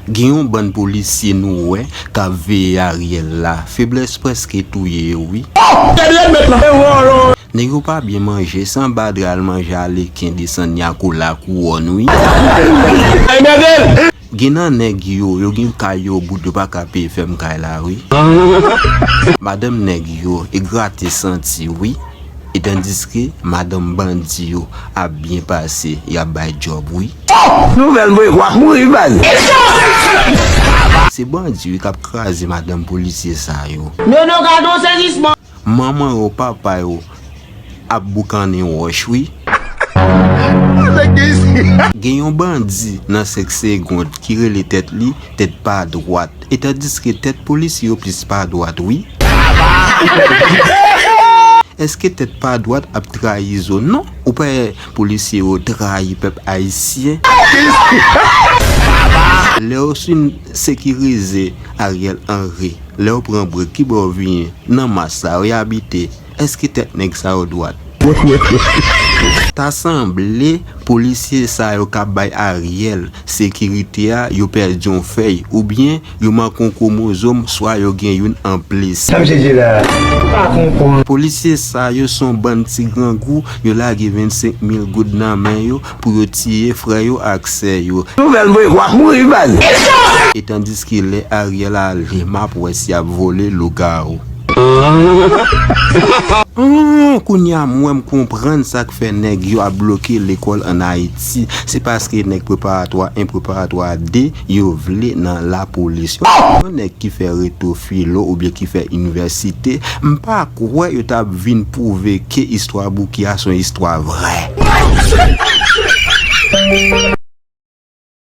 Gen yon bon policier nou ouais, ka ve Ariel la. Faiblesse presque touye oui. Nèg yo pas bien manger sans badral manger ale kin descend nyako la couronne oui. Genan nèg yo gen kayo bout de pa ka paye fem kay la oui. Madame nèg yo e gratte senti oui. Et tandis que Madame Bandi yo a bien passé, y a bay job oui. C'est Bandi qui a crasé Madame policier ça yo. Non, gardons saisissement. Maman ou papa yo a boucané roche oui. Gen yon bandi nan 5 secondes qui rele tête li, tête pas droite. Et tandis que tête policier plus pas droite oui. Est-ce que tête pas droite a trahi zo? Non, ou pas policier ou trahi peuple haïtien. Là aussi sécuriser Ariel Henry. Là on prend break qui bon vient nan massa ou habité. Est-ce que tête nèg ça ou droite? T'as semblé policier ça yo ka bay Ariel sécurité a yo perdu un feuille ou bien yo manquon chromosome soit yo gen une en plus. Policier ça yo son bon petit grand goût yo la ge 25,000 goud nan main yo pour yo tirer frère yo accès yo. Et tandis qu'il est Ariel a le map pour si a volé le garo. Kounya moi me comprendre ça que fait nèg yo a bloqué l'école en Haïti, c'est parce que nèg préparatoire préparatoire D yo vle dans la police. Nèg qui fait retour philo ou bien qui fait université, m'pa croire yo t'a vinn prouver que histoire bouki a son histoire vraie.